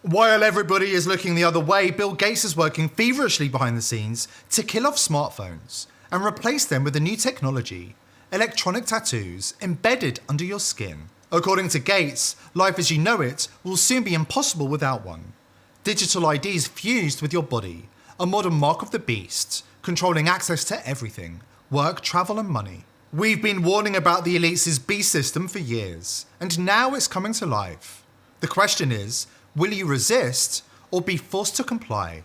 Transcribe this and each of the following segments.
While everybody is looking the other way, Bill Gates is working feverishly behind the scenes to kill off smartphones and replace them with a new technology, electronic tattoos embedded under your skin. According to Gates, life as you know it will soon be impossible without one. Digital IDs fused with your body, a modern mark of the beast, controlling access to everything, work, travel and money. We've been warning about the elites' beast system for years, and now it's coming to life. The question is, will you resist or be forced to comply?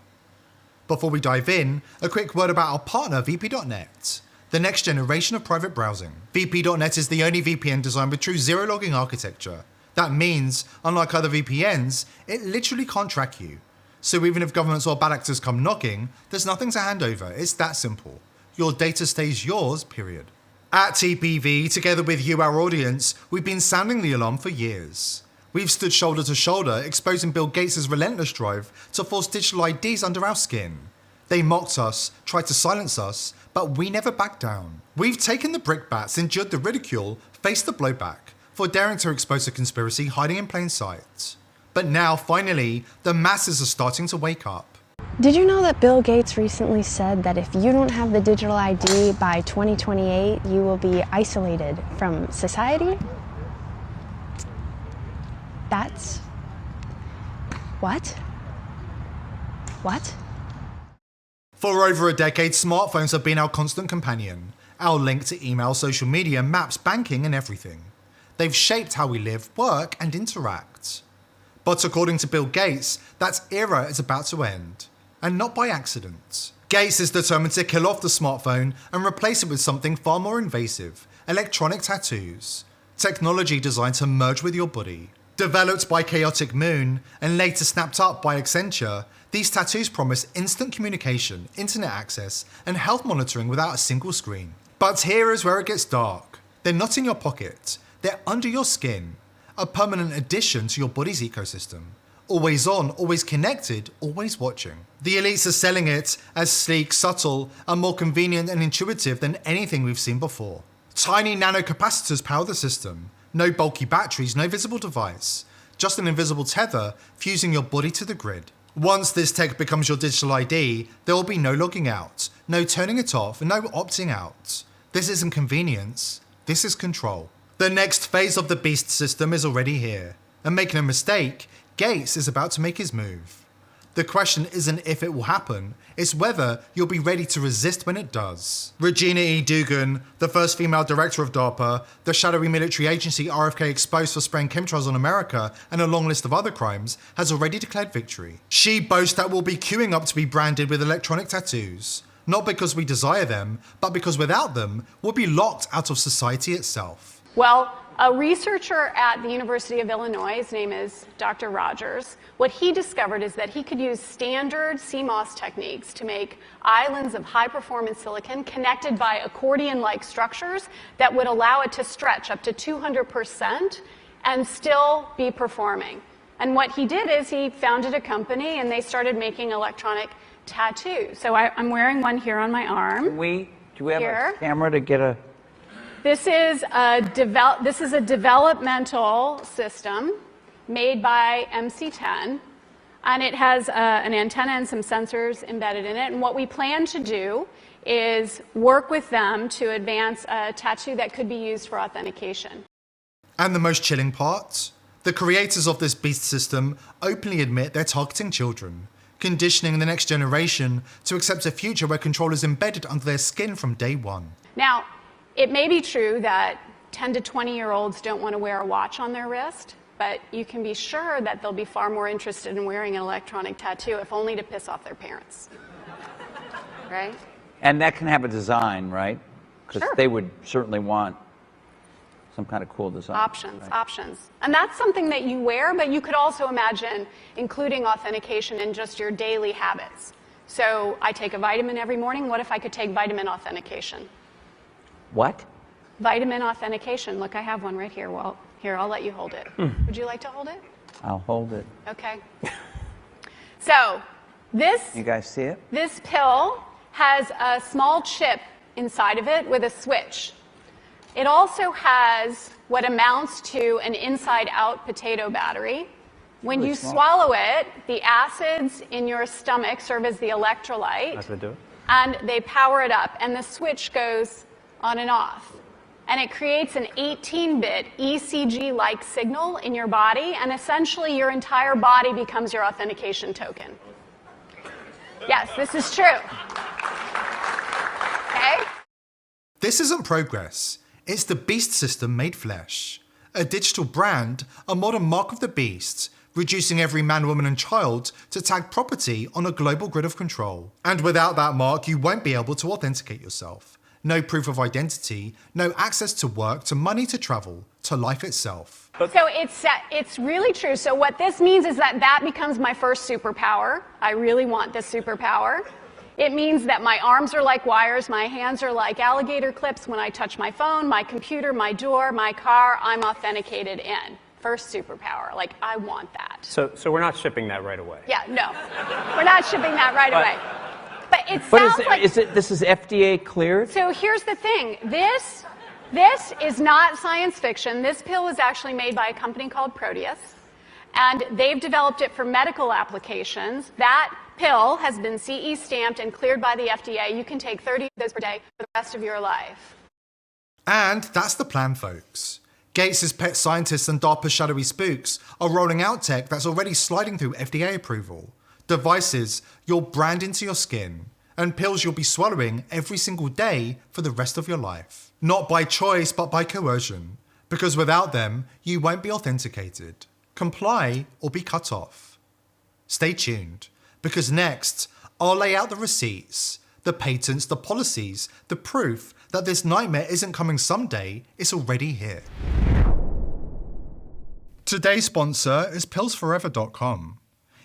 Before we dive in, a quick word about our partner VP.net, the next generation of private browsing. VP.net is the only VPN designed with true zero-logging architecture. That means, unlike other VPNs, it literally can't track you. So even if governments or bad actors come knocking, there's nothing to hand over. It's that simple. Your data stays yours, period. At TPV, together with you, our audience, we've been sounding the alarm for years. We've stood shoulder to shoulder, exposing Bill Gates' relentless drive to force digital IDs under our skin. They mocked us, tried to silence us, but we never backed down. We've taken the brickbats, endured the ridicule, faced the blowback, for daring to expose a conspiracy hiding in plain sight. But now, finally, the masses are starting to wake up. Did you know that Bill Gates recently said that if you don't have the digital ID by 2028, you will be isolated from society? That's... What? What? For over a decade, smartphones have been our constant companion, our link to email, social media, maps, banking, and everything. They've shaped how we live, work, and interact. But according to Bill Gates, that era is about to end, and not by accident. Gates is determined to kill off the smartphone and replace it with something far more invasive, electronic tattoos, technology designed to merge with your body. Developed by Chaotic Moon and later snapped up by Accenture, these tattoos promise instant communication, internet access, and health monitoring without a single screen. But here is where it gets dark. They're not in your pocket, they're under your skin, a permanent addition to your body's ecosystem. Always on, always connected, always watching. The elites are selling it as sleek, subtle, and more convenient and intuitive than anything we've seen before. Tiny nanocapacitors power the system. No bulky batteries, no visible device. Just an invisible tether fusing your body to the grid. Once this tech becomes your digital ID, there will be no logging out, no turning it off, and no opting out. This isn't convenience, this is control. The next phase of the beast system is already here. And make no mistake, Gates is about to make his move. The question isn't if it will happen, it's whether you'll be ready to resist when it does. Regina E. Dugan, the first female director of DARPA, the shadowy military agency RFK exposed for spraying chemtrails on America, and a long list of other crimes, has already declared victory. She boasts that we'll be queuing up to be branded with electronic tattoos, not because we desire them, but because without them, we'll be locked out of society itself. Well, a researcher at the University of Illinois, his name is Dr. Rogers, what he discovered is that he could use standard CMOS techniques to make islands of high-performance silicon connected by accordion-like structures that would allow it to stretch up to 200% and still be performing. And what he did is he founded a company and they started making electronic tattoos. So I'm wearing one here on my arm. Do we have a camera to get a... This is a developmental system made by MC10, and it has an antenna and some sensors embedded in it. And what we plan to do is work with them to advance a tattoo that could be used for authentication. And the most chilling part? The creators of this beast system openly admit they're targeting children, conditioning the next generation to accept a future where control is embedded under their skin from day one. Now, it may be true that 10 to 20-year-olds don't want to wear a watch on their wrist, but you can be sure that they'll be far more interested in wearing an electronic tattoo, if only to piss off their parents. Right? And that can have a design, right? Because Sure. they would certainly want some kind of cool design. Options, right? options. And that's something that you wear, but you could also imagine including authentication in just your daily habits. So I take a vitamin every morning. What if I could take vitamin authentication? What? Vitamin authentication. Look, I have one right here. Well, here, I'll let you hold it. Would you like to hold it? I'll hold it. Okay. So this, You guys see it? this pill has a small chip inside of it with a switch. It also has what amounts to an inside-out potato battery When Really you small. swallow it, the acids in your stomach serve as the electrolyte. That's what I do. And they power it up, and the switch goes on and off. And it creates an 18-bit ECG-like signal in your body, and essentially your entire body becomes your authentication token. Yes, this is true. Okay? This isn't progress. It's the beast system made flesh. A digital brand, a modern mark of the beast, reducing every man, woman and child to tag property on a global grid of control. And without that mark, you won't be able to authenticate yourself. No proof of identity, no access to work, to money, to travel, to life itself. So it's really true. So what this means is that becomes my first superpower. I really want this superpower. It means that my arms are like wires, my hands are like alligator clips. When I touch my phone, my computer, my door, my car, I'm authenticated in. First superpower. Like, I want that. So we're not shipping that right away. Yeah, no. We're not shipping that right away. But it But sounds like... this is FDA cleared? So here's the thing. This is not science fiction. This pill was actually made by a company called Proteus, and they've developed it for medical applications. That pill has been CE stamped and cleared by the FDA. You can take 30 of those per day for the rest of your life. And that's the plan, folks. Gates' pet scientists and DARPA's shadowy spooks are rolling out tech that's already sliding through FDA approval. Devices you'll brand into your skin, and pills you'll be swallowing every single day for the rest of your life. Not by choice, but by coercion. Because without them, you won't be authenticated. Comply or be cut off. Stay tuned, because next, I'll lay out the receipts, the patents, the policies, the proof that this nightmare isn't coming someday, it's already here. Today's sponsor is pillsforever.com.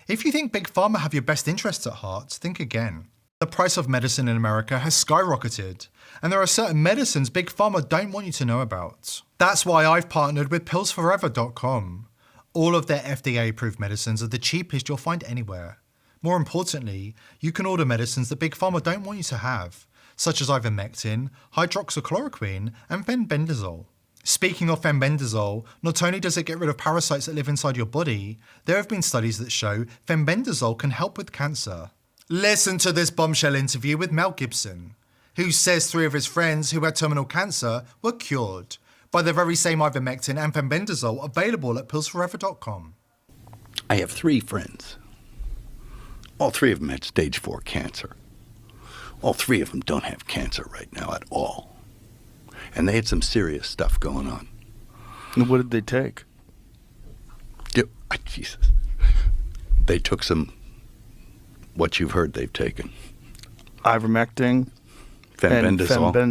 If you think Big Pharma have your best interests at heart, think again. The price of medicine in America has skyrocketed, and there are certain medicines Big Pharma don't want you to know about. That's why I've partnered with pillsforever.com. All of their FDA-approved medicines are the cheapest you'll find anywhere. More importantly, you can order medicines that Big Pharma don't want you to have, such as ivermectin, hydroxychloroquine, and fenbendazole. Speaking of fenbendazole, not only does it get rid of parasites that live inside your body, there have been studies that show fenbendazole can help with cancer. Listen to this bombshell interview with Mel Gibson, who says 3 of his friends who had terminal cancer were cured by the very same ivermectin and fenbendazole available at pillsforever.com. I have 3 friends. All 3 of them had stage 4 cancer. All 3 of them don't have cancer right now at all. And they had some serious stuff going on. And what did they take? Jesus. They took some, what you've heard they've taken. Ivermectin Fenbendazole. and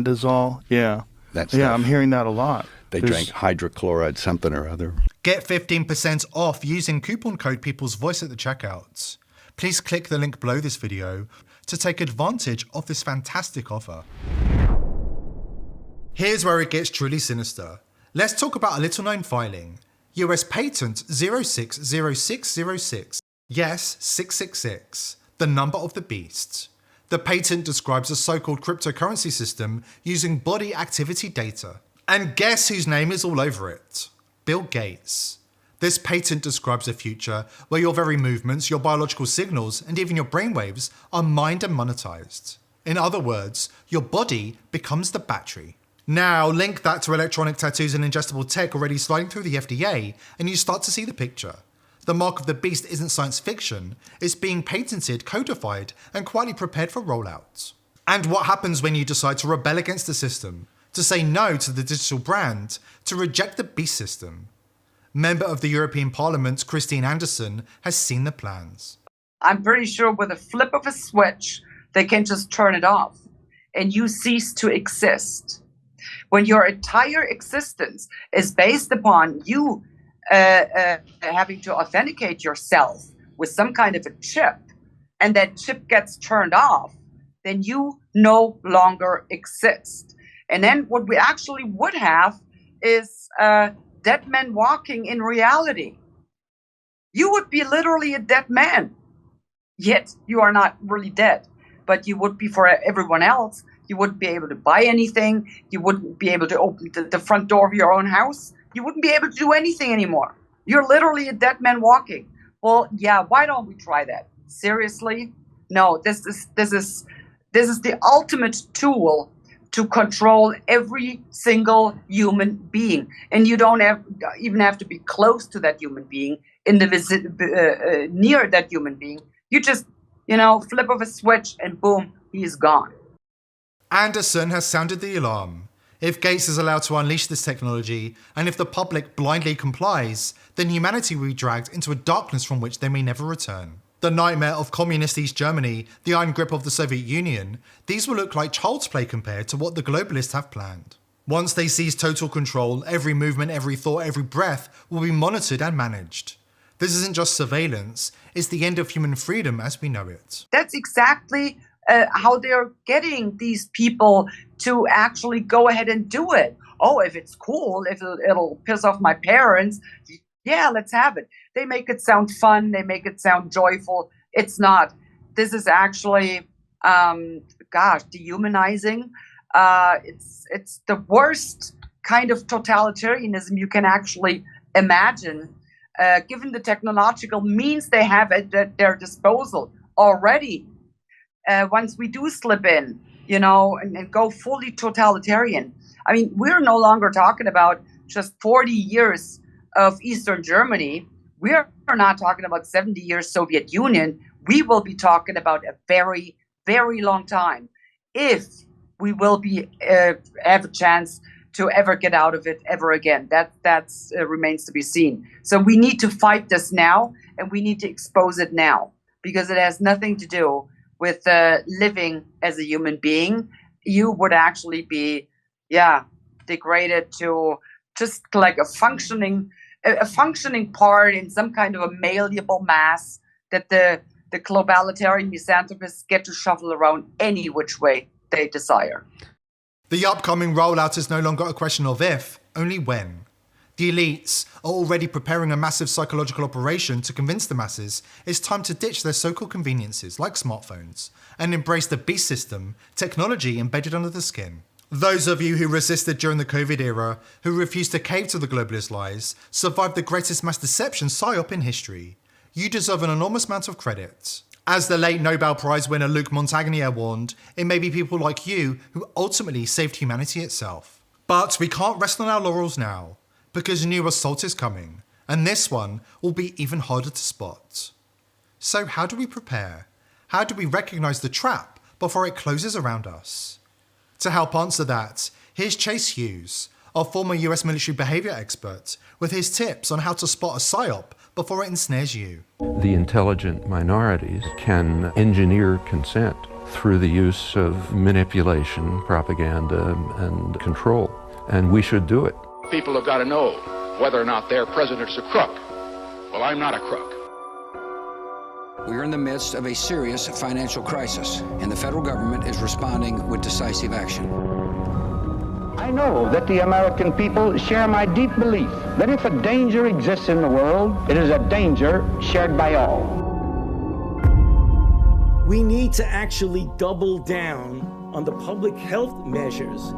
fenbendazole. Yeah. That Yeah, stuff. I'm hearing that a lot. They There's- drank hydrochloride something or other. Get 15% off using coupon code People's Voice at the checkout. Please click the link below this video to take advantage of this fantastic offer. Here's where it gets truly sinister. Let's talk about a little known filing. US Patent 060606. Yes, 666, the number of the beast. The patent describes a so-called cryptocurrency system using body activity data. And guess whose name is all over it? Bill Gates. This patent describes a future where your very movements, your biological signals, and even your brainwaves are mined and monetized. In other words, your body becomes the battery. Now, link that to electronic tattoos and ingestible tech already sliding through the FDA, and you start to see the picture. The mark of the beast isn't science fiction, it's being patented, codified, and quietly prepared for rollout. And what happens when you decide to rebel against the system, to say no to the digital brand, to reject the beast system? Member of the European Parliament, Christine Anderson, has seen the plans. I'm pretty sure with a flip of a switch, they can just turn it off and you cease to exist. When your entire existence is based upon you having to authenticate yourself with some kind of a chip, and that chip gets turned off, then you no longer exist. And then what we actually would have is dead men walking in reality. You would be literally a dead man, yet you are not really dead, but you would be for everyone else. You wouldn't be able to buy anything. You wouldn't be able to open the front door of your own house. You wouldn't be able to do anything anymore. You're literally a dead man walking. Well, yeah, why don't we try that? Seriously? No, this is the ultimate tool to control every single human being. And you don't even have to be close to that human being, near that human being. You just, flip of a switch and boom, he is gone. Anderson has sounded the alarm. If Gates is allowed to unleash this technology, and if the public blindly complies, then humanity will be dragged into a darkness from which they may never return. The nightmare of communist East Germany, the iron grip of the Soviet Union, these will look like child's play compared to what the globalists have planned. Once they seize total control, every movement, every thought, every breath will be monitored and managed. This isn't just surveillance, it's the end of human freedom as we know it. That's exactly how they're getting these people to actually go ahead and do it. Oh, if it's cool, if it'll piss off my parents, yeah, let's have it. They make it sound fun. They make it sound joyful. It's not. This is actually, dehumanizing. It's the worst kind of totalitarianism you can actually imagine, given the technological means they have at their disposal already. Once we do slip in, and go fully totalitarian. I mean, we're no longer talking about just 40 years of Eastern Germany. We're not talking about 70 years Soviet Union. We will be talking about a very, very long time if we will be have a chance to ever get out of it ever again. That remains to be seen. So we need to fight this now, and we need to expose it now, because it has nothing to do with living as a human being. You would actually be, degraded to just like a functioning part in some kind of a malleable mass that the globalitarian misanthropists get to shuffle around any which way they desire. The upcoming rollout is no longer a question of if, only when. The elites are already preparing a massive psychological operation to convince the masses it's time to ditch their so-called conveniences like smartphones and embrace the beast system, technology embedded under the skin. Those of you who resisted during the COVID era, who refused to cave to the globalist lies, survived the greatest mass deception psyop in history. You deserve an enormous amount of credit. As the late Nobel Prize winner Luc Montagnier warned, it may be people like you who ultimately saved humanity itself. But we can't rest on our laurels now, because a new assault is coming, and this one will be even harder to spot. So how do we prepare? How do we recognize the trap before it closes around us? To help answer that, here's Chase Hughes, our former US military behavior expert, with his tips on how to spot a psyop before it ensnares you. The intelligent minorities can engineer consent through the use of manipulation, propaganda, and control, and we should do it. People have got to know whether or not their president's a crook. Well, I'm not a crook. We are in the midst of a serious financial crisis, and the federal government is responding with decisive action. I know that the American people share my deep belief that if a danger exists in the world, it is a danger shared by all. We need to actually double down on the public health measures.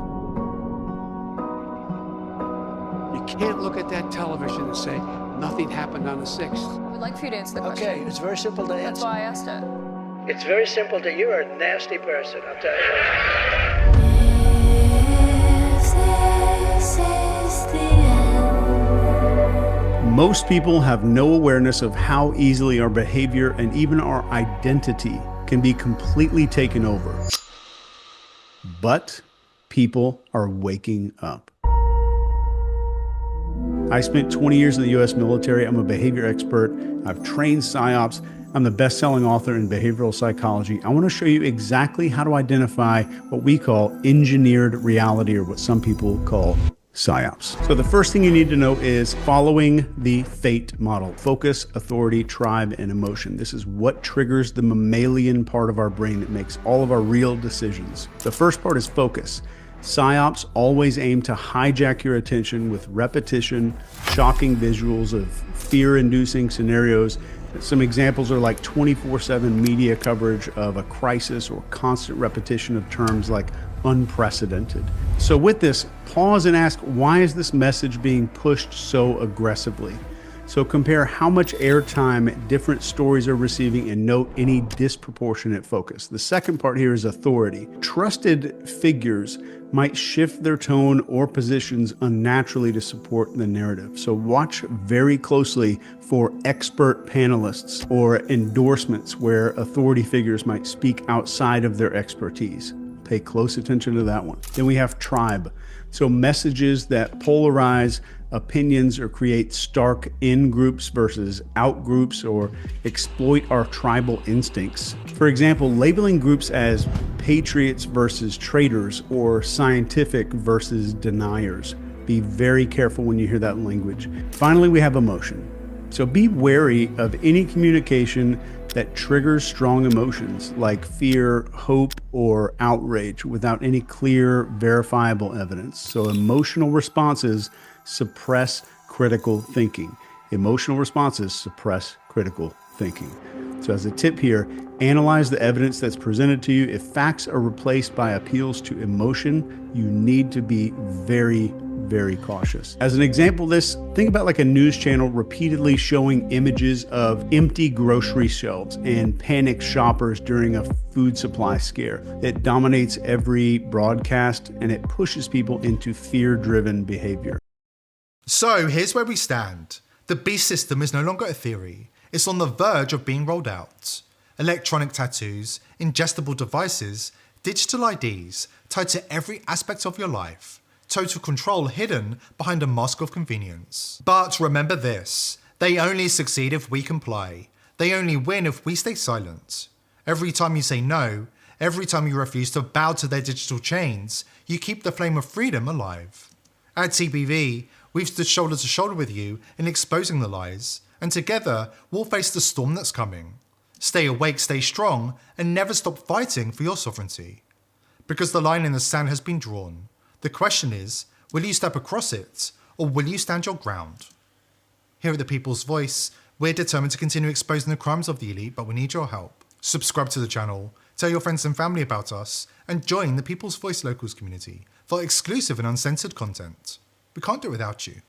You can't look at that television and say, nothing happened on the 6th. We'd like for you to answer the question. Okay, it's very simple to answer. That's why I asked it. It's very simple that you're a nasty person, I'll tell you. Most people have no awareness of how easily our behavior and even our identity can be completely taken over. But people are waking up. I spent 20 years in the US military. I'm a behavior expert. I've trained PsyOps. I'm the best-selling author in behavioral psychology. I want to show you exactly how to identify what we call engineered reality, or what some people call PsyOps. So the first thing you need to know is following the FATE model: focus, authority, tribe, and emotion. This is what triggers the mammalian part of our brain that makes all of our real decisions. The first part is focus. PsyOps always aim to hijack your attention with repetition, shocking visuals of fear-inducing scenarios. Some examples are like 24/7 media coverage of a crisis, or constant repetition of terms like unprecedented. So with this, pause and ask, why is this message being pushed so aggressively? So compare how much airtime different stories are receiving and note any disproportionate focus. The second part here is authority. Trusted figures might shift their tone or positions unnaturally to support the narrative. So watch very closely for expert panelists or endorsements where authority figures might speak outside of their expertise. Pay close attention to that one. Then we have tribe. So messages that polarize opinions or create stark in-groups versus out-groups or exploit our tribal instincts. For example, labeling groups as patriots versus traitors or scientific versus deniers. Be very careful when you hear that language. Finally, we have emotion. So be wary of any communication that triggers strong emotions like fear, hope, or outrage without any clear, verifiable evidence. So emotional responses suppress critical thinking. Emotional responses suppress critical thinking. So as a tip here, analyze the evidence that's presented to you. If facts are replaced by appeals to emotion, you need to be very cautious. As an example of this, think about like a news channel repeatedly showing images of empty grocery shelves and panicked shoppers during a food supply scare. It dominates every broadcast and it pushes people into fear-driven behavior. So here's where we stand. The beast system is no longer a theory. It's on the verge of being rolled out. Electronic tattoos, ingestible devices, digital IDs tied to every aspect of your life. Total control hidden behind a mask of convenience. But remember this, they only succeed if we comply. They only win if we stay silent. Every time you say no, every time you refuse to bow to their digital chains, you keep the flame of freedom alive. At TPV, we've stood shoulder to shoulder with you in exposing the lies, and together we'll face the storm that's coming. Stay awake, stay strong, and never stop fighting for your sovereignty. Because the line in the sand has been drawn. The question is, will you step across it, or will you stand your ground? Here at The People's Voice, we're determined to continue exposing the crimes of the elite, but we need your help. Subscribe to the channel, tell your friends and family about us, and join the People's Voice Locals community for exclusive and uncensored content. We can't do it without you.